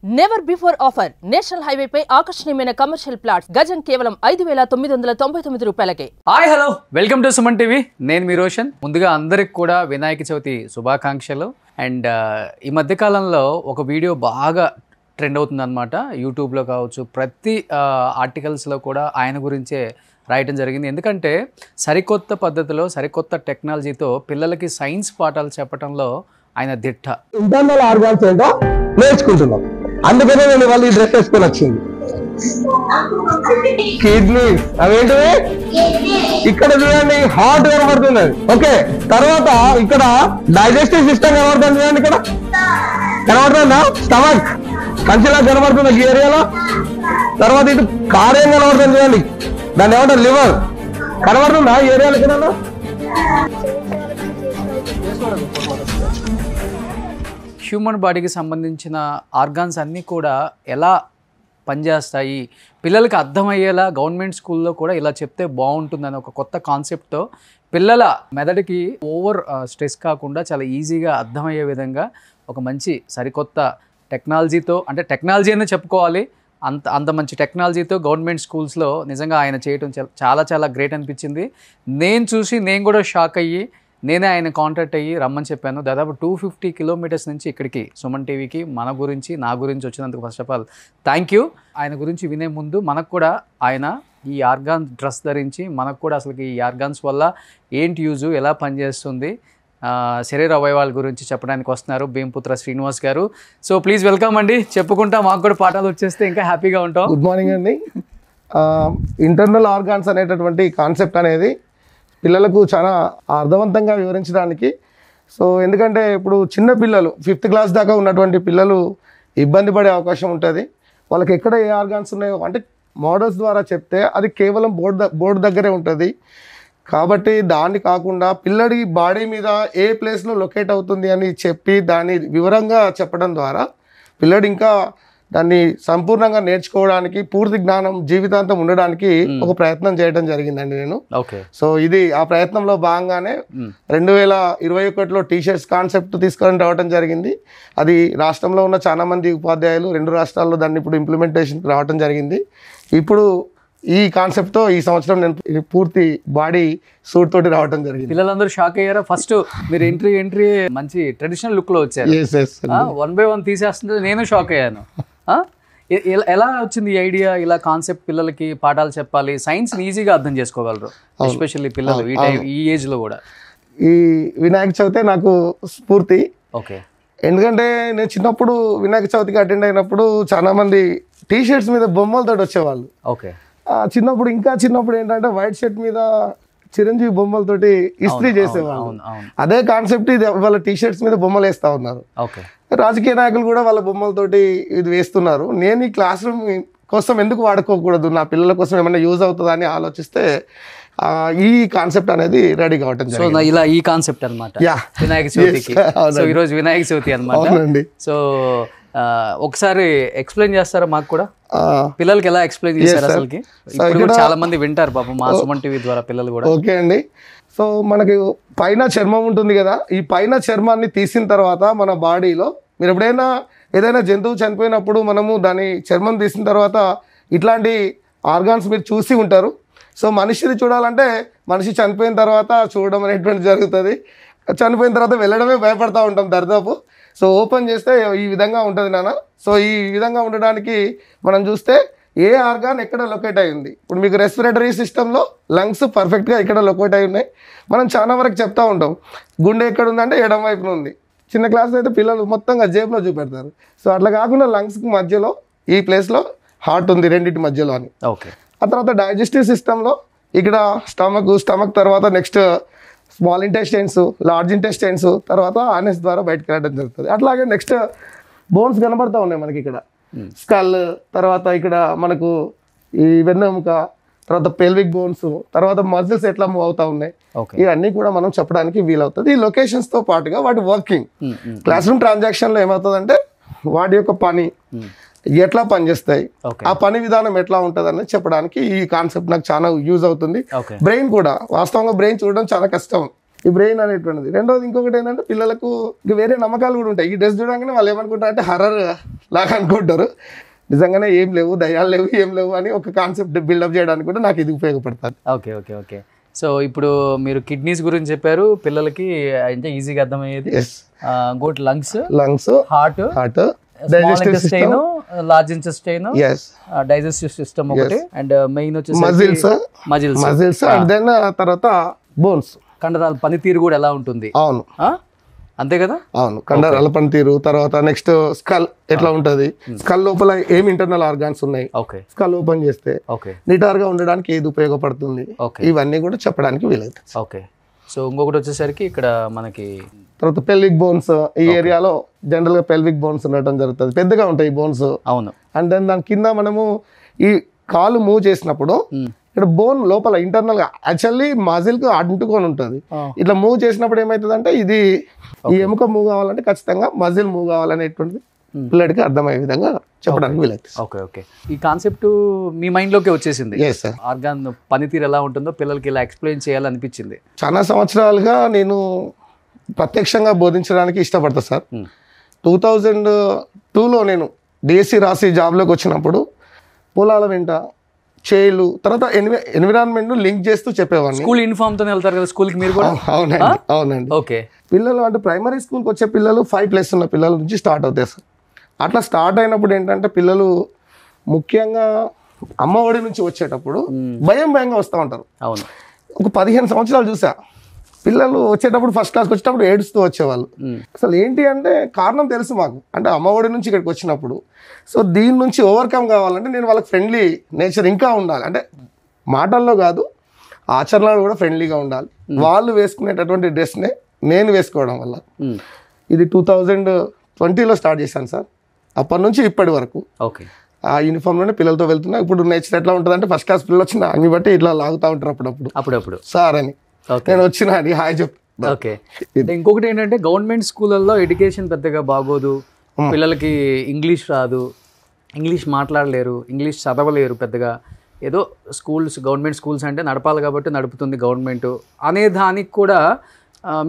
Never before offer national highway పై ఆకర్షణీయమైన commercial plots గజం కేవలం 5,999 రూపాయలకే. Hi hello welcome to Suman TV. నేను మీ రోషన్. ముందుగా అందరికి కూడా వినాయక చవితి శుభాకాంక్షలు. అండ్ ఈ మధ్య కాలంలో ఒక వీడియో బాగా ట్రెండ్ అవుతుంది అనమాట. యూట్యూబ్లో కావచ్చు, ప్రతి ఆర్టికల్స్లో కూడా ఆయన గురించే రాయటం జరిగింది. ఎందుకంటే సరికొత్త పద్ధతిలో సరికొత్త టెక్నాలజీతో పిల్లలకి సైన్స్ పాఠాలు చెప్పడంలో ఆయన దిట్ట. ఇంటర్నల్ ఆర్గాన్స్ ఏంటో నేర్చుకుంటున్నాం. అందుకనే నేను వాళ్ళు ఈ డ్రెస్ వేసుకొని వచ్చింది. కిడ్నీస్ అవేంటివి ఇక్కడ చూడండి, హార్ట్ కనబడుతుంది. ఓకే, తర్వాత ఇక్కడ డైజెస్టివ్ సిస్టమ్ కనబడుతుంది. చూడండి, ఇక్కడ కనబడుతుందా? స్టమక్ కంచిలా కనబడుతుంది ఈ ఏరియాలో. తర్వాత ఇటు కార్యం కనబడుతుంది. చూడండి, దాన్ని ఏమంటారు? లివర్ కనబడుతుందా ఈ ఏరియాలో? ఇక్కడ హ్యూమన్ బాడీకి సంబంధించిన ఆర్గాన్స్ అన్నీ కూడా ఎలా పనిచేస్తాయి, పిల్లలకి అర్థమయ్యేలా గవర్నమెంట్ స్కూల్లో కూడా ఇలా చెప్తే బాగుంటుందని ఒక కొత్త కాన్సెప్ట్తో పిల్లల మెదడుకి ఓవర్ స్ట్రెస్ కాకుండా చాలా ఈజీగా అర్థమయ్యే విధంగా ఒక మంచి సరికొత్త టెక్నాలజీతో, అంటే టెక్నాలజీ అనే చెప్పుకోవాలి, అంత మంచి టెక్నాలజీతో గవర్నమెంట్ స్కూల్స్లో నిజంగా ఆయన చేయటం చాలా చాలా గ్రేట్ అనిపించింది. నేను చూసి నేను కూడా షాక్ అయ్యి నేనే ఆయన కాంటాక్ట్ అయ్యి రమ్మని చెప్పాను. దాదాపు 250 కిలోమీటర్స్ నుంచి ఇక్కడికి సుమన్ టీవీకి నా గురించి వచ్చినందుకు first of all thank you. ఆయన గురించి వినే ముందు మనకు కూడా ఆయన ఈ ఆర్గాన్ డ్రెస్ ధరించి మనకు కూడా అసలుకి ఈ ఆర్గాన్స్ వల్ల ఏంటి యూజు, ఎలా పనిచేస్తుంది, శరీర అవయవాల గురించి చెప్పడానికి వస్తున్నారు భీమపుత్ర Srinivas garu. So please welcome అండి. చెప్పుకుంటా మాకు కూడా పాఠాలు వచ్చేస్తే ఇంకా హ్యాపీగా ఉంటాం. గుడ్ మార్నింగ్ అండి. ఇంటర్నల్ ఆర్గాన్స్ అనేటటువంటి కాన్సెప్ట్ అనేది పిల్లలకు చాలా అర్థవంతంగా వివరించడానికి. సో ఎందుకంటే ఇప్పుడు చిన్న పిల్లలు 5th క్లాస్ దాకా ఉన్నటువంటి పిల్లలు ఇబ్బంది పడే అవకాశం ఉంటుంది. వాళ్ళకి ఎక్కడ ఏ ఆర్గాన్స్ ఉన్నాయో అంటే మోడల్స్ ద్వారా చెప్తే అది కేవలం బోర్డు దగ్గరే ఉంటుంది. కాబట్టి దాన్ని కాకుండా పిల్లడి బాడీ మీద ఏ ప్లేస్లో లొకేట్ అవుతుంది అని చెప్పి దాన్ని వివరంగా చెప్పడం ద్వారా పిల్లడు ఇంకా దాన్ని సంపూర్ణంగా నేర్చుకోవడానికి, పూర్తి జ్ఞానం జీవితాంతం ఉండడానికి ఒక ప్రయత్నం చేయడం జరిగిందండి నేను. సో ఇది ఆ ప్రయత్నంలో భాగంగానే 2021లో టీషర్ట్స్ కాన్సెప్ట్ తీసుకొని రావడం జరిగింది. అది రాష్ట్రంలో ఉన్న చాలా మంది ఉపాధ్యాయులు 2 రాష్ట్రాల్లో దాన్ని ఇప్పుడు ఇంప్లిమెంటేషన్కి రావడం జరిగింది. ఇప్పుడు ఈ కాన్సెప్ట్తో ఈ సంవత్సరం నేను పూర్తి బాడీ సూట్ తోటి రావడం జరిగింది. పిల్లలందరూ షాక్ అయ్యారా? ఫస్ట్ మీరు ఎంట్రీ మంచి ట్రెడిషనల్ లుక్ లో వచ్చారు. 1 by 1 తీసేస్తుంటే నేను షాక్ అయ్యాను. ఎలా వచ్చింది ఈ ఐడియా? ఇలా కాన్సెప్ట్ పిల్లలకి పాఠాలు చెప్పాలి, సైన్స్ ఈజీగా అర్థం చేసుకోగలరు, ఎస్పెషల్లీ పిల్లలు ఈ ఏజ్ లో కూడా. ఈ వినాయక చవితి నాకు స్ఫూర్తి. ఓకే, ఎందుకంటే నేను చిన్నప్పుడు వినాయక చవితికి అటెండ్ అయినప్పుడు చాలా మంది టీషర్ట్స్ మీద బొమ్మలతో వచ్చేవాళ్ళు. ఓకే, చిన్నప్పుడు ఏంటంటే వైట్ షర్ట్ మీద చిరంజీవి బొమ్మలతోటి ఇస్త్రీ చేసేవాళ్ళు. అదే కాన్సెప్ట్ ఇది వాళ్ళ టీషర్ట్స్ మీద బొమ్మలు వేస్తా ఉన్నారు. రాజకీయ నాయకులు కూడా వాళ్ళ బొమ్మలతోటి ఇది వేస్తున్నారు. నేను ఈ క్లాస్ రూమ్ కోసం ఎందుకు వాడుకోకూడదు, నా పిల్లల కోసం ఏమైనా యూజ్ అవుతుందా అని ఆలోచిస్తే ఈ కాన్సెప్ట్ అనేది రెడీ కావటం జరిగింది. ఇలా ఈ కాన్సెప్ట్ అనమాట వినాయక చవితికి. సో ఈరోజు వినాయక చవితి అనమాట. సో ఒకసారి ఎక్స్ప్లెయిన్ చేస్తారా మాకు కూడా, పిల్లలకి ఎలా ఎక్స్ప్లెయిన్ చేస్తారు అసలుకి? ఇప్పుడు చాలా మంది వింటారు పాపం మా సుమన్ టీవీ ద్వారా పిల్లలు కూడా. ఓకే అండి. సో మనకి పైన చర్మం ఉంటుంది కదా, ఈ పైన చర్మాన్ని తీసిన తర్వాత మన బాడీలో మీరు ఎప్పుడైనా ఏదైనా జంతువు చనిపోయినప్పుడు మనము దాని చర్మం తీసిన తర్వాత ఇట్లాంటి ఆర్గాన్స్ మీరు చూసి ఉంటారు. సో మనిషిని చూడాలంటే మనిషి చనిపోయిన తర్వాత చూడడం అనేటువంటి జరుగుతుంది. చనిపోయిన తర్వాత వెళ్ళడమే భయపడతా ఉంటాం దరిదాపు. సో ఓపెన్ చేస్తే ఈ విధంగా ఉంటుంది నాన్న. సో ఈ విధంగా ఉండడానికి మనం చూస్తే ఏ ఆర్గాన్ ఎక్కడ లొకేట్ అయి ఉంది. ఇప్పుడు మీకు రెస్పిరేటరీ సిస్టంలో లంగ్స్ పర్ఫెక్ట్గా ఇక్కడ లొకేట్ అయి ఉన్నాయి. మనం చాలా వరకు చెప్తా ఉంటాం గుండె ఎక్కడ ఉందంటే ఎడమ వైపున ఉంది. చిన్న క్లాస్లో అయితే పిల్లలు మొత్తంగా జేబులో చూపెడతారు. సో అట్లా కాకుండా లంగ్స్కి మధ్యలో ఈ ప్లేస్లో హార్ట్ ఉంది, రెండింటి మధ్యలో అని. ఓకే, ఆ తర్వాత డైజెస్టివ్ సిస్టంలో ఇక్కడ స్టమక్ తర్వాత next small intestines, large intestines, తర్వాత ఆనెస్ ద్వారా బయటకు వెళ్ళడం జరుగుతుంది. అట్లాగే నెక్స్ట్ బోన్స్ కనబడతా ఉన్నాయి మనకి. ఇక్కడ స్కల్, తర్వాత ఇక్కడ మనకు ఈ వెన్నెముక, తర్వాత పెల్విక్ బోన్స్, తర్వాత మజిల్స్ ఎట్లా మూవ్ అవుతా ఉన్నాయి, ఇవన్నీ కూడా మనం చెప్పడానికి వీలవుతుంది. ఈ లొకేషన్స్తో పాటుగా వాటి వర్కింగ్ క్లాస్ రూమ్ ట్రాన్సాక్షన్లో ఏమవుతుందంటే వాటి యొక్క పని ఎట్లా పనిచేస్తాయి, ఆ పని విధానం ఎట్లా ఉంటుంది అనేది చెప్పడానికి ఈ కాన్సెప్ట్ నాకు చాలా యూజ్ అవుతుంది. బ్రెయిన్ కూడా వాస్తవంగా బ్రెయిన్ చూడడం చాలా కష్టం. ఈ బ్రెయిన్ అనేటువంటిది. రెండోది ఇంకొకటి ఏంటంటే పిల్లలకు ఇంక వేరే నమ్మకాలు కూడా ఉంటాయి. ఈ డ్రెస్ చూడగానే వాళ్ళు ఏమనుకుంటారు అంటే హర్రర్ లాగా అనుకుంటారు. నిజంగానే ఏం లేవు, దయ్యాలు లేవు, ఏం లేవు అని ఒక కాన్సెప్ట్ బిల్డప్ చేయడానికి కూడా నాకు ఇది ఉపయోగపడుతుంది. Okay okay okay. సో ఇప్పుడు మీరు కిడ్నీస్ గురించి చెప్పారు, పిల్లలకి అంటే ఈజీగా అర్థమయ్యేది. ఇంకోటి lungs, heart, digestive system, large intestine, digestive system ఒకటి, అండ్ మెయిన్ వచ్చేసి మజిల్స్ అండ్ దెన్ తర్వాత బోన్స్, కండరాల పనితీరు కూడా ఎలా ఉంటుంది. అవును అంతే కదా. అవును, కండరాల పనితీరు. తర్వాత నెక్స్ట్ స్కల్ ఎట్లా ఉంటుంది, స్కల్ లోపల ఏం ఇంటర్నల్ ఆర్గాన్స్ ఉన్నాయి, స్కల్ ఓపెన్ చేస్తే నిటారుగా ఉండడానికి ఏది ఉపయోగపడుతుంది, ఇవన్నీ కూడా చెప్పడానికి వీలవుతుంది. ఓకే. సో ఇంకొకటి వచ్చేసరికి ఇక్కడ మనకి తర్వాత పెల్విక్ బోన్స్, ఈ ఏరియాలో జనరల్ గా పెల్విక్ బోన్స్ ఉండటం జరుగుతుంది, పెద్దగా ఉంటాయి బోన్స్. అవును. అండ్ దెన్ దాని కింద మనము ఈ కాలు మూవ్ చేసినప్పుడు ఇక్కడ బోన్ లోపల ఇంటర్నల్ గా యాక్చువల్లీ మజిల్ కు అంటుకొని ఉంటుంది. ఇట్లా మూవ్ చేసినప్పుడు ఏమవుతుంది అంటే ఇది ఈ ఎముక మూవ్ కావాలంటే ఖచ్చితంగా మజిల్ మూవ్ కావాలనేటువంటిది పిల్లడికి అర్థమయ్యే విధంగా చెప్పడానికి వీలవుతుంది. Okay okay. ఈ కాన్సెప్ట్ మీ మైండ్ లోకి వచ్చేసింది. ఆర్గాన్ పనితీరు ఎలా ఉంటుందో పిల్లలకి ఇలా ఎక్స్ప్లెయిన్ చేయాలనిపించింది. చాలా సంవత్సరాలుగా నేను ప్రత్యక్షంగా బోధించడానికి ఇష్టపడతా సార్. 2002లో నేను డిఎస్సి రాసి జాబ్లోకి వచ్చినప్పుడు పొలాల వెంట చేలు తర్వాత ఎన్విరాన్మెంట్ లింక్ చేస్తూ చెప్పేవాడిని. స్కూల్ యూనిఫామ్ తో వెళ్తారు కదా స్కూల్కి మీరు కూడా? అవునండి. ఓకే. పిల్లలు అంటే ప్రైమరీ స్కూల్కి వచ్చే పిల్లలు 5+ ఉన్న పిల్లల నుంచి స్టార్ట్ అవుతాయి సార్. అట్లా స్టార్ట్ అయినప్పుడు ఏంటంటే పిల్లలు ముఖ్యంగా అమ్మఒడి నుంచి వచ్చేటప్పుడు భయంగా వస్తూ ఉంటారు. అవును. ఒక 15 సంవత్సరాలు చూసా పిల్లలు వచ్చేటప్పుడు ఫస్ట్ క్లాస్కి వచ్చేటప్పుడు ఏడుస్తూ వచ్చేవాళ్ళు. అసలు ఏంటి అంటే కారణం తెలుసు మాకు, అంటే అమ్మఒడి నుంచి ఇక్కడికి వచ్చినప్పుడు. సో దీని నుంచి ఓవర్కమ్ కావాలంటే నేను వాళ్ళకి ఫ్రెండ్లీ నేచర్ ఇంకా ఉండాలి, అంటే మాటల్లో కాదు ఆచరణలో కూడా ఫ్రెండ్లీగా ఉండాలి. వాళ్ళు వేసుకునేటటువంటి డ్రెస్నే నేను వేసుకోవడం వల్ల ఇది 2020లో స్టార్ట్ చేశాను సార్. అప్పటి నుంచి ఇప్పటి వరకు ఆ యూనిఫామ్లోనే పిల్లలతో వెళ్తున్నా. ఇప్పుడు నేచర్ ఎట్లా ఉంటుంది అంటే ఫస్ట్ క్లాస్ పిల్లలు వచ్చిన అంగి బట్టి ఇట్లా లాగుతూ ఉంటారు అప్పుడప్పుడు సార్ అని నేను వచ్చిన అని హాయ్ చెప్తా. ఓకే. ఇంకొకటి ఏంటంటే గవర్నమెంట్ స్కూళ్ళల్లో ఎడ్యుకేషన్ పెద్దగా బాగోదు, పిల్లలకి ఇంగ్లీష్ రాదు, ఇంగ్లీష్ మాట్లాడలేరు, ఇంగ్లీష్ చదవలేరు పెద్దగా. ఏదో గవర్నమెంట్ స్కూల్స్ అంటే నడపాలి కాబట్టి నడుపుతుంది గవర్నమెంట్ అనే దానికి కూడా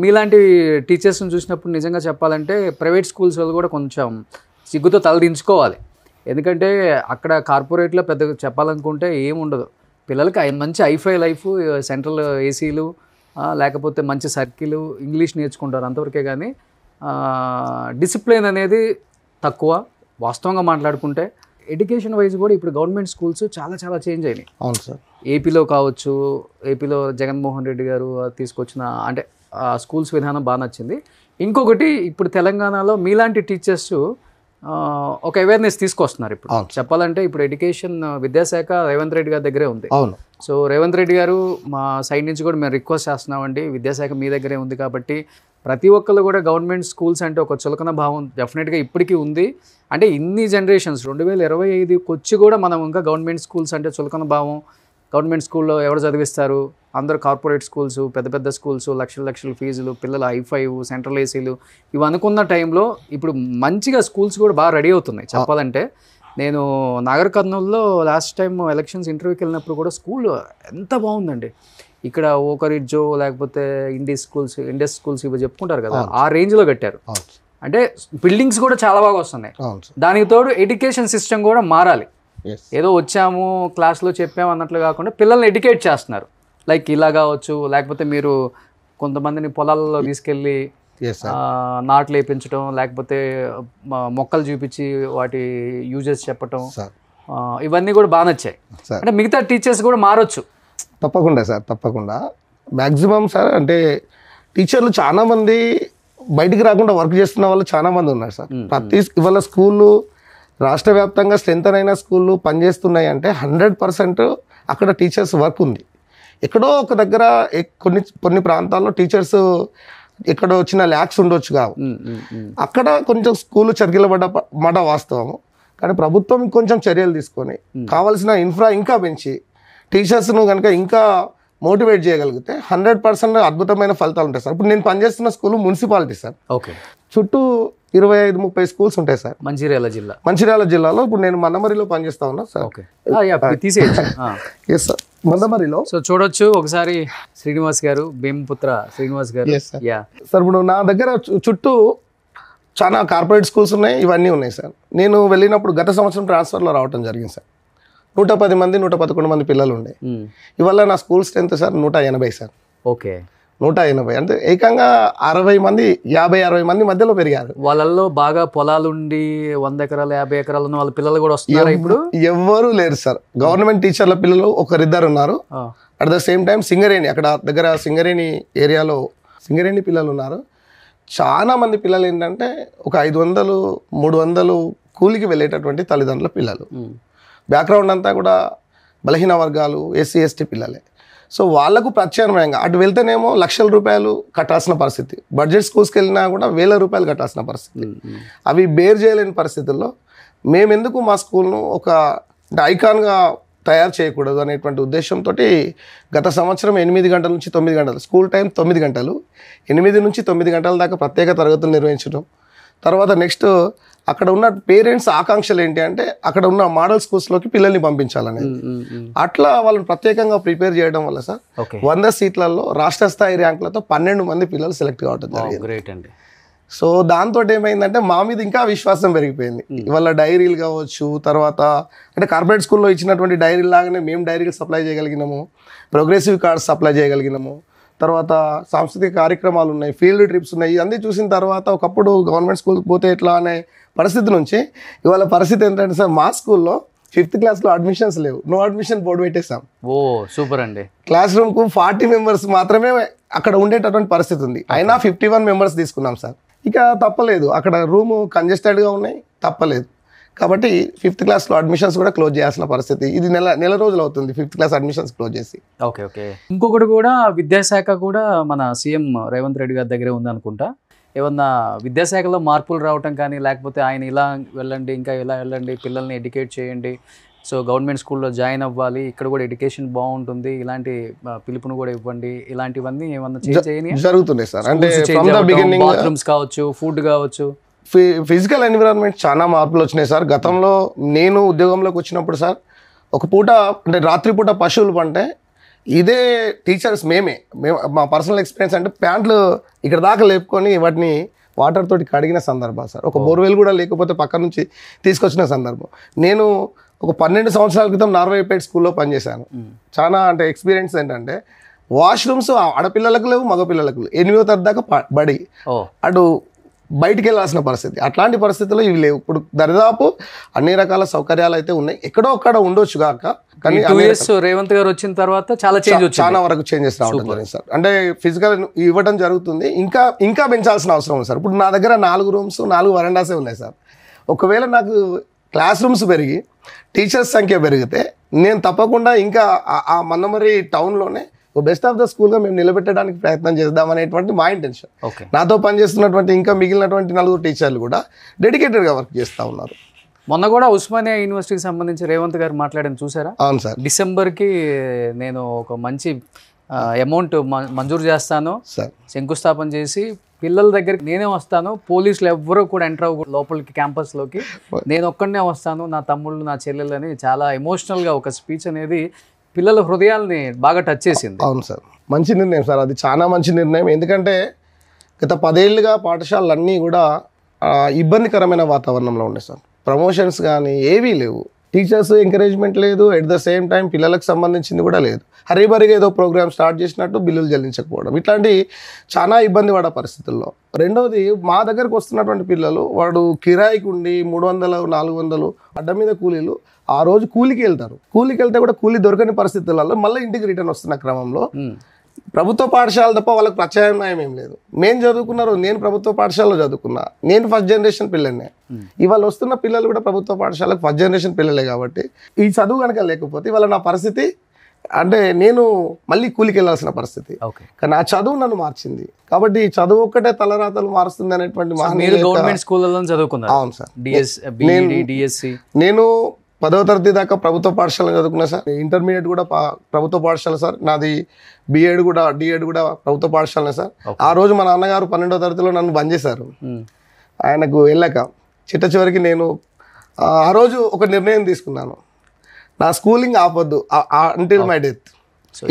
మీలాంటి టీచర్స్ని చూసినప్పుడు నిజంగా చెప్పాలంటే ప్రైవేట్ స్కూల్స్ వాళ్ళు కూడా కొంచెం సిగ్గుతో తలదించుకోవాలి. ఎందుకంటే అక్కడ కార్పొరేట్లో పెద్దగా చెప్పాలనుకుంటే ఏముండదు, పిల్లలకి మంచి ఐఫై లైఫ్, సెంట్రల్ ఏసీలు, లేకపోతే మంచి సర్కిల్, ఇంగ్లీష్ నేర్చుకుంటారు అంతవరకే. కానీ డిసిప్లిన్ అనేది తక్కువ. వాస్తవంగా మాట్లాడుకుంటే ఎడ్యుకేషన్ వైజ్ కూడా ఇప్పుడు గవర్నమెంట్ స్కూల్స్ చాలా చాలా చేంజ్ అయినాయి. అవును సార్. ఏపీలో కావచ్చు, ఏపీలో జగన్మోహన్ రెడ్డి గారు తీసుకొచ్చిన అంటే స్కూల్స్ విధానం బాగా నచ్చింది. ఇంకొకటి ఇప్పుడు తెలంగాణలో మీలాంటి టీచర్స్ ఒక అవేర్నెస్ తీసుకొస్తున్నారు. ఇప్పుడు చెప్పాలంటే ఇప్పుడు ఎడ్యుకేషన్ విద్యాశాఖ రేవంత్ రెడ్డి గారి దగ్గరే ఉంది. అవును. సో రేవంత్ రెడ్డి గారు మా సైడ్ నుంచి కూడా మేము రిక్వెస్ట్ చేస్తున్నామండి, విద్యాశాఖ మీ దగ్గరే ఉంది కాబట్టి ప్రతి ఒక్కళ్ళు కూడా గవర్నమెంట్ స్కూల్స్ అంటే ఒక చులకన భావం డెఫినెట్గా ఇప్పటికీ ఉంది. అంటే ఇన్ని జనరేషన్స్ 2025 వచ్చి కూడా మనం ఇంకా గవర్నమెంట్ స్కూల్స్ అంటే చులకన భావం, గవర్నమెంట్ స్కూల్లో ఎవరు చదివిస్తారు, అందరూ కార్పొరేట్ స్కూల్స్, పెద్ద పెద్ద స్కూల్స్, లక్షల ఫీజులు, పిల్లలు ఐ5, సెంట్రల్ ఏసీలు ఇవి అనుకున్న టైంలో ఇప్పుడు మంచిగా స్కూల్స్ కూడా బాగా రెడీ అవుతున్నాయి. చెప్పాలంటే నేను నాగర్ కర్నూలులో లాస్ట్ టైం ఎలక్షన్స్ ఇంటర్వ్యూకి వెళ్ళినప్పుడు కూడా స్కూల్ ఎంత బాగుందండి. ఇక్కడ ఓకరిడ్జో లేకపోతే ఇండియస్ స్కూల్స్ ఇవి చెప్పుకుంటారు కదా, ఆ రేంజ్లో కట్టారు. అంటే బిల్డింగ్స్ కూడా చాలా బాగా వస్తున్నాయి. దానికి తోడు ఎడ్యుకేషన్ సిస్టమ్ కూడా మారాలి. ఏదో వచ్చాము క్లాస్లో చెప్పాము అన్నట్లు కాకుండా పిల్లల్ని ఎడ్యుకేట్ చేస్తున్నారు. లైక్ ఇలా కావచ్చు, లేకపోతే మీరు కొంతమందిని పొలాలలో తీసుకెళ్ళి నాట్లు వేయించడం, లేకపోతే మొక్కలు చూపించి వాటి యూజెస్ చెప్పటం, ఇవన్నీ కూడా బాగా నచ్చాయి. అంటే మిగతా టీచర్స్ కూడా మారొచ్చు. తప్పకుండా సార్, తప్పకుండా. మ్యాక్సిమం సార్ అంటే టీచర్లు చాలామంది బయటికి రాకుండా వర్క్ చేస్తున్న వాళ్ళు చాలామంది ఉన్నారు సార్. ఇవాళ స్కూళ్ళు రాష్ట్ర వ్యాప్తంగా స్ట్రెంత్ అయిన స్కూళ్ళు పనిచేస్తున్నాయి అంటే 100% అక్కడ టీచర్స్ వర్క్ ఉంది. ఎక్కడో ఒక దగ్గర కొన్ని ప్రాంతాల్లో టీచర్స్ ఎక్కడో చిన్న ల్యాక్స్ ఉండొచ్చు కావు, అక్కడ కొంచెం స్కూళ్ళు చర్గిలబడ్డ వాస్తవము. కానీ ప్రభుత్వం కొంచెం చర్యలు తీసుకొని కావాల్సిన ఇన్ఫ్రా ఇంకా పెంచి టీచర్స్ను కనుక ఇంకా మోటివేట్ చేయగలిగితే 100% అద్భుతమైన ఫలితాలు ఉంటాయి సార్. ఇప్పుడు నేను పనిచేస్తున్న స్కూల్ మున్సిపాలిటీ సార్. ఓకే. చుట్టూ 25-30 స్కూల్స్ ఉంటాయి సార్ మంచిర్యాల జిల్లా. మంచిర్యాల జిల్లాలో. ఇప్పుడు నేను మందమరిలో పనిచేస్తా ఉన్నా సార్. ఓకే, తీసేయచ్చు. ఎస్ సార్, మందమరిలో. సో చూడొచ్చు ఒకసారి శ్రీనివాస్ గారు, భీమపుత్ర శ్రీనివాస్ గారు. యా సార్, ఇప్పుడు నా దగ్గర చుట్టూ చాలా కార్పొరేట్ స్కూల్స్ ఉన్నాయి, ఇవన్నీ ఉన్నాయి సార్. నేను వెళ్ళినప్పుడు గత సంవత్సరం ట్రాన్స్ఫర్లో రావడం జరిగింది సార్. 110 మంది 111 మంది పిల్లలు ఉండే. ఇవాళ నా school strength sir 180 sir. Okay, 180 అంటే ఏకంగా 60 మంది 50-60 మంది మధ్యలో పెరిగారు. వాళ్ళల్లో బాగా పొలాలుండి 100 ఎకరాలు 50 ఎకరాలు ఉన్న వాళ్ళ పిల్లలు కూడా వస్తున్నారు ఇప్పుడు. ఎవ్వరూ లేరు సార్. గవర్నమెంట్ టీచర్ల పిల్లలు ఒకరిద్దరు ఉన్నారు. At the same time Singareni, అక్కడ దగ్గర సింగరేణి ఏరియాలో సింగరేణి పిల్లలు ఉన్నారు. చాలా మంది పిల్లలు ఏంటంటే ఒక 500-300 కూలికి వెళ్ళేటటువంటి తల్లిదండ్రుల పిల్లలు. బ్యాక్గ్రౌండ్ అంతా కూడా బలహీన వర్గాలు, ఎస్సీ ఎస్టీ పిల్లలే. సో వాళ్లకు ప్రత్యామ్నాయంగా అటు వెళ్తేనేమో లక్షల రూపాయలు కట్టాల్సిన పరిస్థితి, బడ్జెట్ స్కూల్స్కి వెళ్ళినా కూడా 1000 రూపాయలు కట్టాల్సిన పరిస్థితి. అవి బేర్ చేయలేని పరిస్థితుల్లో మేమెందుకు మా స్కూల్ను ఒక ఐకాన్గా తయారు చేయకూడదు అనేటువంటి ఉద్దేశంతో గత సంవత్సరం 8 గంటల నుంచి 9 గంటలు, స్కూల్ టైం 9 గంటలు, 8 నుంచి 9 గంటల దాకా ప్రత్యేక తరగతులు నిర్వహించడం. తర్వాత నెక్స్ట్ అక్కడ ఉన్న పేరెంట్స్ ఆకాంక్షలు ఏంటి అంటే అక్కడ ఉన్న మోడల్ స్కూల్స్లోకి పిల్లల్ని పంపించాలని. అట్లా వాళ్ళని ప్రత్యేకంగా ప్రిపేర్ చేయడం వల్ల సార్ 100 సీట్లలో రాష్ట్ర స్థాయి ర్యాంకులతో 12 మంది పిల్లలు సెలెక్ట్ కావడం జరిగింది. సో దాంతో ఏమైందంటే మా మీద ఇంకా విశ్వాసం పెరిగిపోయింది. ఇవాళ డైరీలు కావచ్చు, తర్వాత అంటే కార్పొరేట్ స్కూల్లో ఇచ్చినటువంటి డైరీ లాగానే మేము డైరీలు సప్లై చేయగలిగినాము, ప్రోగ్రెసివ్ కార్డ్స్ సప్లై చేయగలిగినాము. తర్వాత సాంస్కృతిక కార్యక్రమాలు ఉన్నాయి, ఫీల్డ్ ట్రిప్స్ ఉన్నాయి. ఇవన్నీ చూసిన తర్వాత ఒకప్పుడు గవర్నమెంట్ స్కూల్కి పోతే ఎట్లా అనే పరిస్థితి నుంచి ఇవాళ పరిస్థితి ఏంటంటే సార్, మా స్కూల్లో 5th క్లాస్లో అడ్మిషన్స్ లేవు, నో అడ్మిషన్ బోర్డు పెట్టేసాం. ఓ సూపర్ అండి. క్లాస్ రూమ్కు 40 మెంబర్స్ మాత్రమే అక్కడ ఉండేటటువంటి పరిస్థితి ఉంది. అయినా 51 మెంబర్స్ తీసుకున్నాం సార్. ఇక తప్పలేదు, అక్కడ రూము కంజెస్టెడ్గా ఉన్నాయి, తప్పలేదు. కాబట్టి 5th క్లాస్లో అడ్మిషన్స్ కూడా క్లోజ్ చేయాల్సిన పరిస్థితి. ఇది నెల రోజులు అవుతుంది 5th క్లాస్ అడ్మిషన్స్ క్లోజ్ చేసి. Okay okay. ఇంకొకటి కూడా విద్యాశాఖ కూడా మన సీఎం రేవంత్ రెడ్డి గారి దగ్గరే ఉందనుకుంటా. ఏమన్నా విద్యాశాఖలో మార్పులు రావటం కానీ, లేకపోతే ఆయన ఇలా వెళ్ళండి, ఇంకా ఇలా వెళ్ళండి, పిల్లల్ని ఎడ్యుకేట్ చేయండి, సో గవర్నమెంట్ స్కూల్లో జాయిన్ అవ్వాలి, ఇక్కడ కూడా ఎడ్యుకేషన్ బాగుంటుంది, ఇలాంటి పిలుపును కూడా ఇవ్వండి, ఇలాంటివన్నీ ఏమన్నా జరుగుతున్నాయి సార్. అంటే బాత్రూమ్స్ కావచ్చు, ఫుడ్ కావచ్చు, ఫిజికల్ ఎన్విరాన్మెంట్ చాలా మార్పులు వచ్చినాయి సార్. గతంలో నేను ఉద్యోగంలోకి వచ్చినప్పుడు సార్, ఒక పూట అంటే రాత్రిపూట పశువులు పంటే ఇదే టీచర్స్ మేము మా పర్సనల్ ఎక్స్పీరియన్స్ అంటే ప్యాంట్లు ఇక్కడ దాకా లేపుకొని వాటిని వాటర్ తోటి కడిగిన సందర్భం సార్. ఒక బోర్వెల్ కూడా లేకపోతే పక్క నుంచి తీసుకొచ్చిన సందర్భం. నేను ఒక 12 సంవత్సరాల క్రితం నార్వేపేట్ స్కూల్లో పనిచేశాను. చాలా అంటే ఎక్స్పీరియన్స్ ఏంటంటే వాష్రూమ్స్ ఆడపిల్లలకు లేవు, మగపిల్లలకు లేవు. 8వ తరగతి దాకా బడి, అటు బయటికి వెళ్ళాల్సిన పరిస్థితి. అట్లాంటి పరిస్థితుల్లో ఇవి లేవు. ఇప్పుడు దరిదాపు అన్ని రకాల సౌకర్యాలు అయితే ఉన్నాయి. ఎక్కడో ఒక్కడ ఉండొచ్చు కాక, కానీ రేవంత్ గారు వచ్చిన తర్వాత చాలా వరకు చేంజెస్ రావడం జరిగింది సార్. అంటే ఫిజికల్ ఇవ్వడం జరుగుతుంది, ఇంకా పెంచాల్సిన అవసరం ఉంది సార్. ఇప్పుడు నా దగ్గర 4 రూమ్స్ 4 వరండాసే ఉన్నాయి సార్. ఒకవేళ నాకు క్లాస్ రూమ్స్ పెరిగి టీచర్స్ సంఖ్య పెరిగితే నేను తప్పకుండా ఇంకా ఆ మందమరి టౌన్లోనే బెస్ట్ ఆఫ్ ద స్కూల్గా మేము నిలబెట్టడానికి ప్రయత్నం చేద్దాం అనేటువంటి మా ఇంటెన్షన్. నాతో పనిచేస్తున్నటువంటి ఇంకా మిగిలినటువంటి 4 టీచర్లు కూడా డెడికేటెడ్గా వర్క్ చేస్తూ ఉన్నారు. మొన్న కూడా ఉస్మానియా యూనివర్సిటీకి సంబంధించి రేవంత్ గారు మాట్లాడడం చూసారా? అవును సార్. డిసెంబర్కి నేను ఒక మంచి అమౌంట్ మంజూరు చేస్తాను, శంకుస్థాపన చేసి పిల్లల దగ్గరికి నేనే వస్తాను, పోలీసులు ఎవ్వరూ కూడా ఎంటర్ అవ్వకూడదు లోపలికి, క్యాంపస్లోకి నేను ఒక్కడనే వస్తాను, నా తమ్ముళ్ళు నా చెల్లెళ్ళు అని చాలా ఎమోషనల్గా ఒక స్పీచ్ అనేది పిల్లల హృదయాల్ని బాగా టచ్ చేసింది. అవును సార్, మంచి నిర్ణయం సార్, అది చాలా మంచి నిర్ణయం. ఎందుకంటే గత 10 ఏళ్ళుగా పాఠశాలలన్నీ కూడా ఇబ్బందికరమైన వాతావరణంలో ఉన్నాయి సార్. ప్రమోషన్స్ కానీ ఏవీ లేవు, టీచర్స్ ఎంకరేజ్మెంట్ లేదు, ఎట్ ద సేమ్ టైం పిల్లలకు సంబంధించింది కూడా లేదు. హరీబరీగా ఏదో ప్రోగ్రామ్ స్టార్ట్ చేసినట్టు బిల్లులు చెల్లించకపోవడం, ఇట్లాంటి చాలా ఇబ్బంది పడే పరిస్థితుల్లో. రెండవది, మా దగ్గరకు వస్తున్నటువంటి పిల్లలు వాడు కిరాయికి ఉండి 300-400 అడ్డ మీద కూలీలు ఆ రోజు కూలికి వెళ్తారు. కూలికి వెళ్తే కూడా కూలీ దొరకని పరిస్థితులలో మళ్ళీ ఇంటికి రిటర్న్ వస్తున్న క్రమంలో ప్రభుత్వ పాఠశాల తప్ప వాళ్ళకి ప్రత్యామ్నాయం ఏం లేదు. మేము చదువుకున్నారు, నేను ప్రభుత్వ పాఠశాలలో చదువుకున్నా, నేను ఫస్ట్ జనరేషన్ పిల్లల్నే. ఇవాళ వస్తున్న పిల్లలు కూడా ప్రభుత్వ పాఠశాలకు ఫస్ట్ జనరేషన్ పిల్లలే. కాబట్టి ఈ చదువు కనుక లేకపోతే ఇవాళ నా పరిస్థితి అంటే నేను మళ్ళీ కూలికి వెళ్ళాల్సిన పరిస్థితి. కానీ ఆ చదువు నన్ను మార్చింది. కాబట్టి ఈ చదువు ఒక్కటే తలరాతలు మారుస్తుంది అనేటువంటి గవర్నమెంట్ స్కూళ్ళలో చదువుకున్నాను. అవును సార్, నేను 10వ తరగతి దాకా ప్రభుత్వ పాఠశాల చదువుకున్నా సార్. ఇంటర్మీడియట్ కూడా ప్రభుత్వ పాఠశాల సార్. నాది డిఎడ్ కూడా ప్రభుత్వ పాఠశాలనే సార్. ఆ రోజు మా నాన్నగారు 12వ తరగతిలో నన్ను బంద్ చేశారు. ఆయనకు వెళ్ళాక చిట్ట చివరికి నేను ఆ రోజు ఒక నిర్ణయం తీసుకున్నాను, నా స్కూలింగ్ ఆపొద్దు అంటిల్ మై డెత్.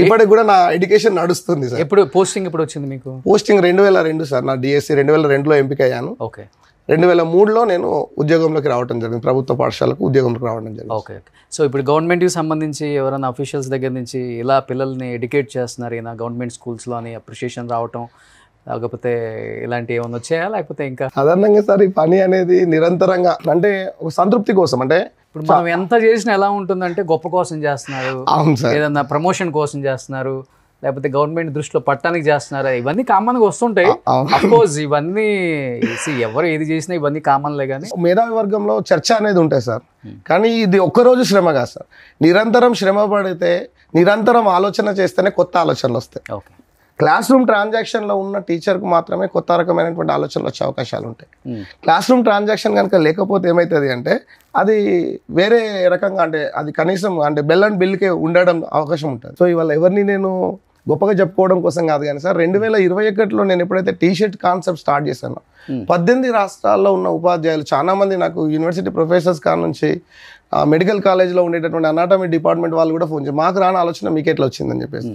ఇప్పటికి కూడా నా ఎడ్యుకేషన్ నడుస్తుంది సార్. ఎప్పుడు పోస్టింగ్ ఎప్పుడు వచ్చింది మీకు? Posting 2002 sir. నా డిఎస్సి 2002లో ఎంపిక అయ్యాను. ఓకే. 2003లో నేను ఉద్యోగంలోకి రావడం జరిగింది, ప్రభుత్వ పాఠశాలకు ఉద్యోగంలోకి రావడం జరిగింది. ఓకే. సో ఇప్పుడు గవర్నమెంట్కి సంబంధించి ఎవరైనా అఫీషియల్స్ దగ్గర నుంచి ఇలా పిల్లల్ని ఎడ్యుకేట్ చేస్తున్నారు ఈయన గవర్నమెంట్ స్కూల్స్లో అని అప్రిషియేషన్ రావటం, లేకపోతే ఇలాంటివి ఏమైనా వచ్చాయా లేకపోతే ఇంకా? సాధారణంగా సార్ ఈ పని అనేది నిరంతరంగా అంటే ఒక సంతృప్తి కోసం, అంటే ఇప్పుడు మనం ఎంత చేసినా ఎలా ఉంటుందంటే గొప్ప కోసం చేస్తున్నారు, అవును సార్, ఏదన్నా ప్రమోషన్ కోసం చేస్తున్నారు, లేకపోతే గవర్నమెంట్ దృష్టిలో పట్టడానికి చేస్తున్నారా, ఇవన్నీ కామన్గా వస్తుంటాయి. అఫ్కోర్స్ ఇవన్నీ ఎవరు ఏది చేసినా ఇవన్నీ కామన్లే. కానీ మేధావి వర్గంలో చర్చ అనేది ఉంటాయి సార్. కానీ ఇది ఒక్కరోజు శ్రమ కాదు సార్. నిరంతరం శ్రమ పడితే, నిరంతరం ఆలోచన చేస్తేనే కొత్త ఆలోచనలు వస్తాయి. ఓకే. క్లాస్ రూమ్ ట్రాన్సాక్షన్లో ఉన్న టీచర్కు మాత్రమే కొత్త రకమైనటువంటి ఆలోచనలు వచ్చే అవకాశాలు ఉంటాయి. క్లాస్ రూమ్ ట్రాన్సాక్షన్ కనుక లేకపోతే ఏమవుతుంది అంటే అది వేరే రకంగా, అంటే అది కనీసం అంటే బెల్ అండ్ బిల్కే ఉండడం అవకాశం ఉంటుంది. సో ఇవాళ ఎవరిని నేను గొప్పగా చెప్పుకోవడం కోసం కాదు కానీ సార్, 2021లో నేను ఎప్పుడైతే టీషర్ట్ కాన్సెప్ట్ స్టార్ట్ చేశానో 18 రాష్ట్రాల్లో ఉన్న ఉపాధ్యాయులు చాలా మంది నాకు యూనివర్సిటీ ప్రొఫెసర్స్ కాడ నుంచి మెడికల్ కాలేజ్లో ఉండేటటువంటి అనాటమీ డిపార్ట్మెంట్ వాళ్ళు కూడా ఫోన్ చేసి మాకు రాని ఆలోచన మీకు ఎట్లా వచ్చిందని చెప్పేసి.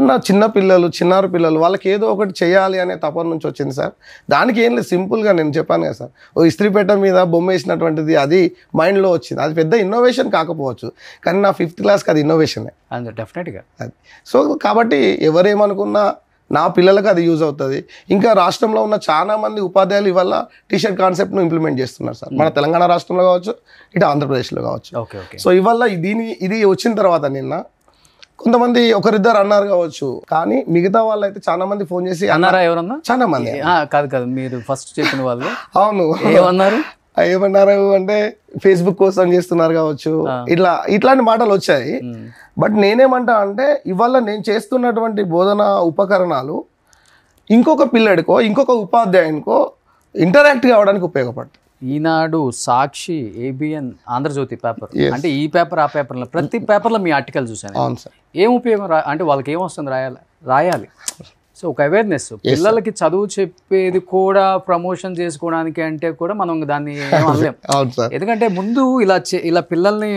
నా చిన్నారు పిల్లలు వాళ్ళకి ఏదో ఒకటి చేయాలి అనే తపన నుంచి వచ్చింది సార్. దానికి ఏం లేదు, సింపుల్గా నేను చెప్పాను కదా సార్, ఓ ఇస్త్రీపేట మీద బొమ్మ వేసినటువంటిది అది మైండ్లో వచ్చింది. అది పెద్ద ఇన్నోవేషన్ కాకపోవచ్చు, కానీ నా 5th క్లాస్కి అది ఇన్నోవేషనే డెఫినెట్గా అది. సో కాబట్టి ఎవరేమనుకున్నా నా పిల్లలకు అది యూజ్ అవుతుంది. ఇంకా రాష్ట్రంలో ఉన్న చాలా మంది ఉపాధ్యాయులు ఇవాళ టీషర్ట్ కాన్సెప్ట్ను ఇంప్లిమెంట్ చేస్తున్నారు సార్, మన తెలంగాణ రాష్ట్రంలో కావచ్చు, ఇటు ఆంధ్రప్రదేశ్లో కావచ్చు. సో ఇవాళ ఇది వచ్చిన తర్వాత నిన్న కొంతమంది ఒకరిద్దరు అన్నారు కావచ్చు, కానీ మిగతా వాళ్ళు అయితే చాలా మంది ఫోన్ చేసి అన్నారా? ఎవరన్నా? చాలా మంది. కాదు మీరు ఫస్ట్ చెప్పిన వాళ్ళు అవును ఏమన్నారు అంటే ఫేస్బుక్ కోసం చేస్తున్నారు కావచ్చు, ఇట్లాంటి మాటలు వచ్చాయి. బట్ నేనేమంటా అంటే ఇవాళ నేను చేస్తున్నటువంటి బోధన ఉపకరణాలు ఇంకొక పిల్లడికో ఇంకొక ఉపాధ్యాయునికో ఇంటరాక్ట్ కావడానికి ఉపయోగపడతాయి. ఈనాడు, సాక్షి, ఏబిఎన్, ఆంధ్రజ్యోతి పేపర్, అంటే ఈ పేపర్ ఆ పేపర్లో ప్రతి పేపర్లో మీ ఆర్టికల్ చూసాను. అవును సార్. ఏం ఉపయోగం అంటే వాళ్ళకి ఏమొస్తుంది రాయాలి. సో ఒక అవేర్నెస్, పిల్లలకి చదువు చెప్పేది కూడా ప్రమోషన్ చేసుకోవడానికి అంటే కూడా మనం దాన్ని అనలేం. ఎందుకంటే ముందు ఇలా పిల్లల్ని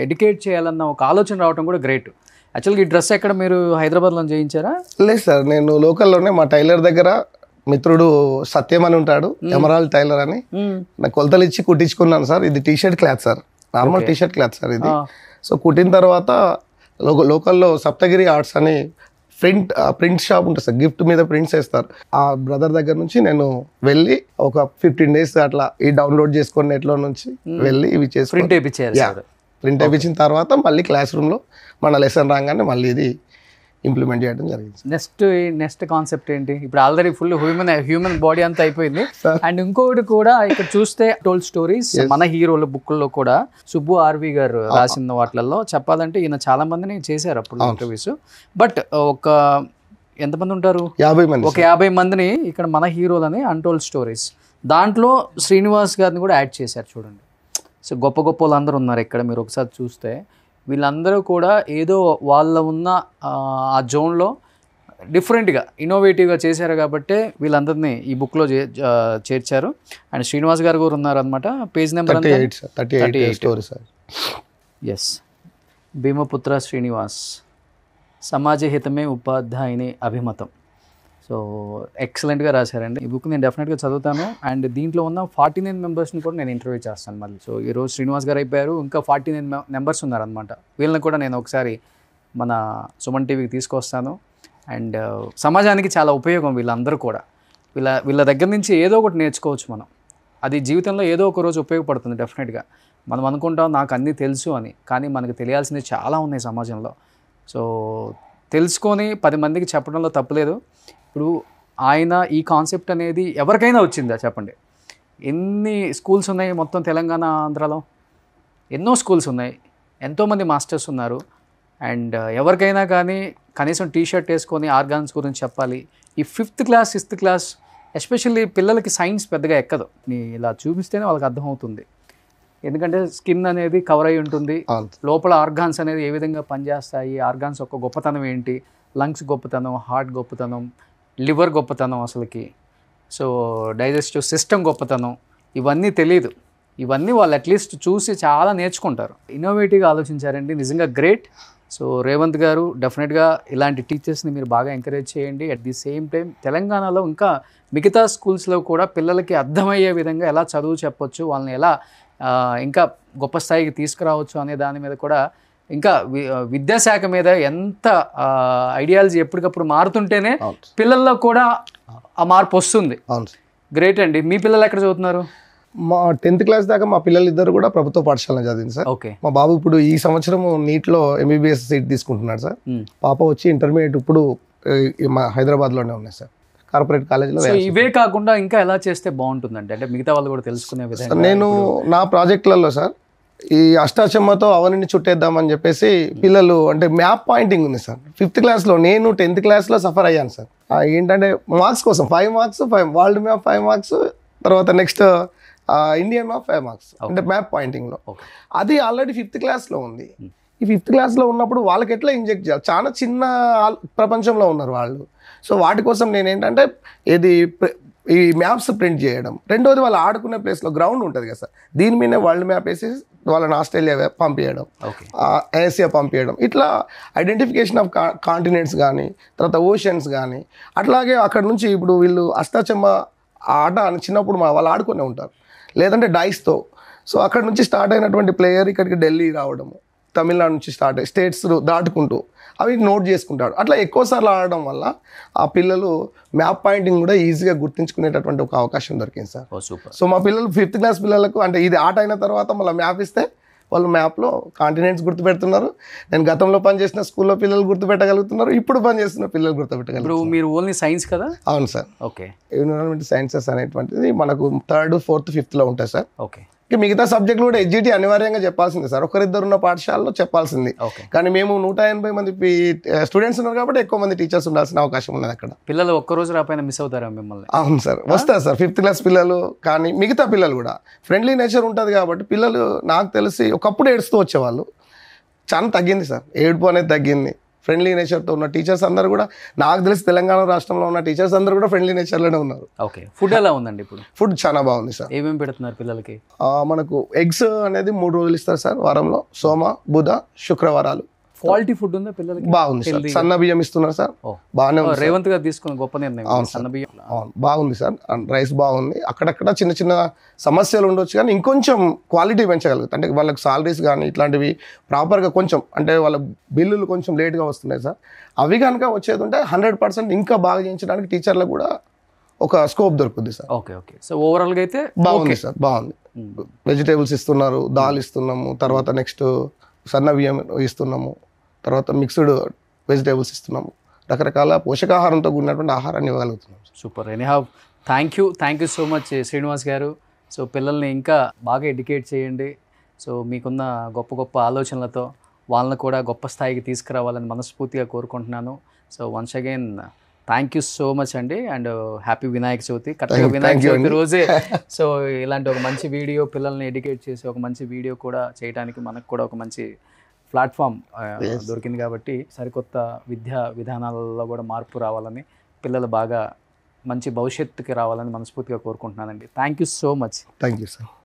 ఎడ్యుకేట్ చేయాలన్న ఒక ఆలోచన రావడం కూడా గ్రేట్. యాక్చువల్గా ఈ డ్రెస్ ఎక్కడ మీరు హైదరాబాద్లో చేయించారా? లేదు సార్, నేను లోకల్లోనే మా టైలర్ దగ్గర మిత్రుడు సత్యం అని ఉంటాడు, ఎమరాల్డ్ టైలర్ అని, నాకు కొలతలు ఇచ్చి కుట్టించుకున్నాను సార్. ఇది T-shirt cloth sir, normal T-shirt cloth sir ఇది. సో కుట్టిన తర్వాత లోకల్లో సప్తగిరి ఆర్ట్స్ అని ప్రింట్ షాప్ ఉంటుంది సార్, గిఫ్ట్ మీద ప్రింట్స్ వేస్తారు. ఆ బ్రదర్ దగ్గర నుంచి నేను వెళ్ళి ఒక 15 days అట్లా ఈ డౌన్లోడ్ చేసుకొని నెట్లో నుంచి వెళ్ళి ఇవి చేసి ప్రింట్ వేయించిన తర్వాత మళ్ళీ క్లాస్ రూమ్లో మన లెసన్ రాగానే మళ్ళీ ఇది ఇంప్లిమెంట్ చేయడం జరిగింది. నెక్స్ట్ కాన్సెప్ట్ ఏంటి? ఇప్పుడు ఆల్రెడీ ఫుల్ హ్యూమన్ బాడీ అంతా అయిపోయింది. అండ్ ఇంకొకటి కూడా ఇక్కడ చూస్తే టోల్డ్ స్టోరీస్, మన హీరోల బుక్లో కూడా సుబ్బు ఆర్వి గారు రాసిన వాటిల్లో చెప్పాలంటే ఈయన చాలా మందిని చేశారు అప్పుడు ఇంటర్వ్యూస్. బట్ ఒక ఎంతమంది ఉంటారు? 50 మంది. ఒక 50 మందిని ఇక్కడ మన హీరోలని అన్టోల్డ్ స్టోరీస్ దాంట్లో శ్రీనివాస్ గారిని కూడా యాడ్ చేశారు చూడండి. సో గొప్ప గొప్ప వాళ్ళందరూ ఉన్నారు ఇక్కడ. మీరు ఒకసారి చూస్తే వీళ్ళందరూ కూడా ఏదో వాళ్ళ ఉన్న ఆ జోన్లో డిఫరెంట్గా ఇన్నోవేటివ్గా చేశారు కాబట్టి వీళ్ళందరినీ ఈ బుక్లో చేర్చారు. అండ్ శ్రీనివాస్ గారు కూడా ఉన్నారనమాట. Page number 38. ఎస్, భీమపుత్ర శ్రీనివాస్, సమాజహితమే ఉపాధ్యాయుని అభిమతం. సో ఎక్సలెంట్గా రాశారండి. ఈ బుక్ నేను డెఫినెట్గా చదువుతాను. అండ్ దీంట్లో ఉన్న 49 మెంబర్స్ని కూడా నేను ఇంటర్వ్యూ చేస్తాను మళ్ళీ. సో ఈరోజు శ్రీనివాస్ గారు అయిపోయారు, ఇంకా 49 మెంబర్స్ ఉన్నారనమాట. వీళ్ళని కూడా నేను ఒకసారి మన సుమన్ టీవీకి తీసుకొస్తాను. అండ్ సమాజానికి చాలా ఉపయోగం వీళ్ళందరూ కూడా. వీళ్ళ దగ్గర నుంచి ఏదో ఒకటి నేర్చుకోవచ్చు మనం. అది జీవితంలో ఏదో ఒక రోజు ఉపయోగపడుతుంది డెఫినెట్గా. మనం అనుకుంటాం నాకు అన్నీ తెలుసు అని, కానీ మనకు తెలియాల్సినవి చాలా ఉన్నాయి సమాజంలో. సో తెలుసుకొని 10 మందికి చెప్పడంలో తప్పులేదు. ఇప్పుడు ఆయన ఈ కాన్సెప్ట్ అనేది ఎవరికైనా వచ్చిందా చెప్పండి? ఎన్ని స్కూల్స్ ఉన్నాయి మొత్తం తెలంగాణ ఆంధ్రాలో? ఎన్నో స్కూల్స్ ఉన్నాయి, ఎంతోమంది మాస్టర్స్ ఉన్నారు. అండ్ ఎవరికైనా కానీ కనీసం టీషర్ట్ వేసుకొని ఆర్గాన్స్ గురించి చెప్పాలి. ఈ 5th class 6th class especially పిల్లలకి సైన్స్ పెద్దగా ఎక్కదు. ఇలా చూపిస్తేనే వాళ్ళకి అర్థమవుతుంది. ఎందుకంటే స్కిన్ అనేది కవర్ అయి ఉంటుంది, లోపల ఆర్గాన్స్ అనేది ఏ విధంగా పనిచేస్తాయి, ఆర్గాన్స్ యొక్క గొప్పతనం ఏంటి, లంగ్స్ గొప్పతనం, హార్ట్ గొప్పతనం, లివర్ గొప్పతనం అసలుకి. సో డైజెస్టివ్ సిస్టమ్ గొప్పతనం ఇవన్నీ తెలియదు. ఇవన్నీ వాళ్ళు అట్లీస్ట్ చూసి చాలా నేర్చుకుంటారు. ఇన్నోవేటివ్గా ఆలోచించారండి, నిజంగా గ్రేట్. సో రేవంత్ గారు డెఫినెట్గా ఇలాంటి టీచర్స్ని మీరు బాగా ఎంకరేజ్ చేయండి. అట్ ది సేమ్ టైం తెలంగాణలో ఇంకా మిగతా స్కూల్స్లో కూడా పిల్లలకి అర్థమయ్యే విధంగా ఎలా చదువు చెప్పొచ్చు, వాళ్ళని ఎలా ఇంకా గొప్ప స్థాయికి తీసుకురావచ్చు అనే దాని మీద కూడా ఇంకా విద్యాశాఖ మీద ఎంత ఐడియాలజీ ఎప్పటికప్పుడు మారుతుంటేనే పిల్లల్లో కూడా ఆ మార్పు వస్తుంది. గ్రేట్ అండి. మీ పిల్లలు ఎక్కడ చదువుతున్నారు? మా 10th క్లాస్ దాకా మా పిల్లలు ఇద్దరు కూడా ప్రభుత్వ పాఠశాలలో చదివింది సార్. ఓకే. మా బాబు ఇప్పుడు ఈ సంవత్సరం నీట్లో MBBS సీట్ తీసుకుంటున్నాడు సార్. పాప వచ్చి ఇంటర్మీడియట్ ఇప్పుడు మా హైదరాబాద్లోనే ఉన్నాయి సార్, కార్పొరేట్ కాలేజీలో. ఇవే కాకుండా ఇంకా ఎలా చేస్తే బాగుంటుందంటే అంటే మిగతా వాళ్ళు కూడా తెలుసుకునే విధంగా నేను నా ప్రాజెక్టులలో సార్ ఈ అష్టాచమ్మతో అవనిని చుట్టేద్దామని చెప్పేసి పిల్లలు అంటే మ్యాప్ పాయింటింగ్ ఉంది సార్. 5th క్లాస్లో, నేను 10th క్లాస్లో సఫర్ అయ్యాను సార్. ఏంటంటే మార్క్స్ కోసం 5 మార్క్స్, 5 వరల్డ్ మ్యాప్ 5 మార్క్స్, తర్వాత నెక్స్ట్ ఇండియన్ మ్యాప్ 5 మార్క్స్ అంటే మ్యాప్ పాయింటింగ్లో. అది ఆల్రెడీ 5th క్లాస్లో ఉంది. ఈ 5th క్లాస్లో ఉన్నప్పుడు వాళ్ళకి ఎట్లా ఇంజెక్ట్ చేయాలి, చాలా చిన్న ప్రపంచంలో ఉన్నారు వాళ్ళు. సో వాటి కోసం నేను ఏంటంటే ఈ మ్యాప్స్ ప్రింట్ చేయడం. రెండోది వాళ్ళు ఆడుకునే ప్లేస్లో గ్రౌండ్ ఉంటుంది కదా సార్, దీని మీదే వరల్డ్ మ్యాప్ వేసి వాళ్ళని ఆస్ట్రేలియా పంపించడం, ఏసియా పంపించడం, ఇట్లా ఐడెంటిఫికేషన్ ఆఫ్ కాంటినెంట్స్ కానీ, తర్వాత ఓషన్స్ కానీ. అట్లాగే అక్కడ నుంచి ఇప్పుడు వీళ్ళు అష్టాచమ్మ ఆట అని చిన్నప్పుడు వాళ్ళు ఆడుకునే ఉంటారు, లేదంటే డైస్తో. సో అక్కడ నుంచి స్టార్ట్ అయినటువంటి ప్లేయర్ ఇక్కడికి ఢిల్లీ రావడము, తమిళనాడు నుంచి స్టార్ట్ అయ్యి స్టేట్స్ దాటుకుంటూ అవి నోట్ చేసుకుంటాడు. అట్లా ఎక్కువసార్లు ఆడడం వల్ల ఆ పిల్లలు మ్యాప్ పాయింటింగ్ కూడా ఈజీగా గుర్తించుకునేటటువంటి ఒక అవకాశం దొరికింది సార్. సో మా పిల్లలు 5th క్లాస్ పిల్లలకు అంటే ఇది ఆట అయిన తర్వాత మళ్ళీ మ్యాప్ ఇస్తే వాళ్ళు మ్యాప్లో కాంటినెంట్స్ గుర్తుపెడుతున్నారు. నేను గతంలో పనిచేసిన స్కూల్లో పిల్లలు గుర్తుపెట్టగలుగుతున్నారు, ఇప్పుడు పనిచేస్తున్న పిల్లలు గుర్తుపెట్టగలుగుతారు. మీరు ఓన్లీ సైన్స్ కదా? అవును సార్. ఓకే. ఎన్విరాన్మెంట్ సైన్సెస్ అనేటువంటిది మనకు 3rd, 4th, 5th ఉంటాయి సార్. ఓకే. మిగతా సబ్జెక్టులు కూడా HGT అనివార్యంగా చెప్పాల్సిందే సార్, ఒకరిద్దరు ఉన్న పాఠశాలలో చెప్పాల్సింది. కానీ మేము 180 మంది స్టూడెంట్స్ ఉన్నారు కాబట్టి ఎక్కువ మంది టీచర్స్ ఉండాల్సిన అవకాశం ఉన్నది అక్కడ. పిల్లలు ఒక్కరోజు రాపైన మిస్ అవుతారా మిమ్మల్ని? అవును సార్, వస్తారు సార్ 5th క్లాస్ పిల్లలు కానీ మిగతా పిల్లలు కూడా. ఫ్రెండ్లీ నేచర్ ఉంటుంది కాబట్టి పిల్లలు నాకు తెలిసి ఒకప్పుడు ఏడుస్తూ వచ్చేవాళ్ళు, చాలా తగ్గింది సార్, ఏడుపు అనేది తగ్గింది. ఫ్రెండ్లీ నేచర్తో ఉన్న టీచర్స్ అందరూ కూడా నాకు తెలిసి తెలంగాణ రాష్ట్రంలో ఉన్న టీచర్స్ అందరూ కూడా ఫ్రెండ్లీ నేచర్లోనే ఉన్నారు. ఓకే. ఫుడ్ ఎలా ఉందండి ఇప్పుడు? ఫుడ్ చాలా బాగుంది సార్. ఏమేమి పెడుతున్నారు పిల్లలకి? మనకు ఎగ్స్ అనేది 3 రోజులు ఇస్తారు సార్ వారంలో, సోమ, బుధ, శుక్రవారాలు. క్వాలిటీ ఫుడ్ ఉందా పిల్లలకి? బాగుంది సార్. సన్న బియ్యం ఇస్తున్నారు సార్, బాగానే ఉంది. రేవంత్ గారు తీసుకున్న గొప్ప నిర్ణయం సన్న బియ్యం. బాగుంది సార్, రైస్ బాగుంది. అక్కడక్కడ చిన్న చిన్న సమస్యలు ఉండొచ్చు కానీ ఇంకొంచెం క్వాలిటీ పెంచగలుగుతారు. అంటే వాళ్ళకి సాలరీస్ కానీ ఇట్లాంటివి ప్రాపర్గా కొంచెం అంటే వాళ్ళ బిల్లులు కొంచెం లేట్గా వస్తున్నాయి సార్. అవి కనుక వచ్చేది ఉంటే 100% ఇంకా బాగా చేయించడానికి టీచర్లకు కూడా ఒక స్కోప్ దొరుకుతుంది సార్. ఓకే. ఓకే. సో ఓవరాల్గా అయితే బాగుంది సార్, బాగుంది. వెజిటేబుల్స్ ఇస్తున్నారు, దాల్ ఇస్తున్నాము, తర్వాత నెక్స్ట్ సన్న బియ్యం ఇస్తున్నాము, తర్వాత మిక్స్డ్ వెజిటేబుల్స్ ఇస్తున్నాము, రకరకాల పోషకాహారంతో కూడినటువంటి ఆహారాన్ని ఇవ్వగలుగుతున్నాం. Super. Anyhow thank you so much Srinivas garu. So పిల్లల్ని ఇంకా బాగా ఎడ్యుకేట్ చేయండి. సో మీకున్న గొప్ప గొప్ప ఆలోచనలతో వాళ్ళని కూడా గొప్ప స్థాయికి తీసుకురావాలని మనస్ఫూర్తిగా కోరుకుంటున్నాను. So once again thank you so much అండి. And happy Vinayaka Chavithi. కరెక్ట్గా వినాయక చవితి రోజే సో ఇలాంటి ఒక మంచి వీడియో, పిల్లల్ని ఎడ్యుకేట్ చేసి ఒక మంచి వీడియో కూడా చేయడానికి మనకు కూడా ఒక మంచి ప్లాట్ఫామ్ దొరికింది కాబట్టి సరికొత్త విద్యా విధానాలలో కూడా మార్పు రావాలని, పిల్లలు బాగా మంచి భవిష్యత్తుకి రావాలని మనస్ఫూర్తిగా కోరుకుంటున్నానండి. Thank you so much. Thank you sir.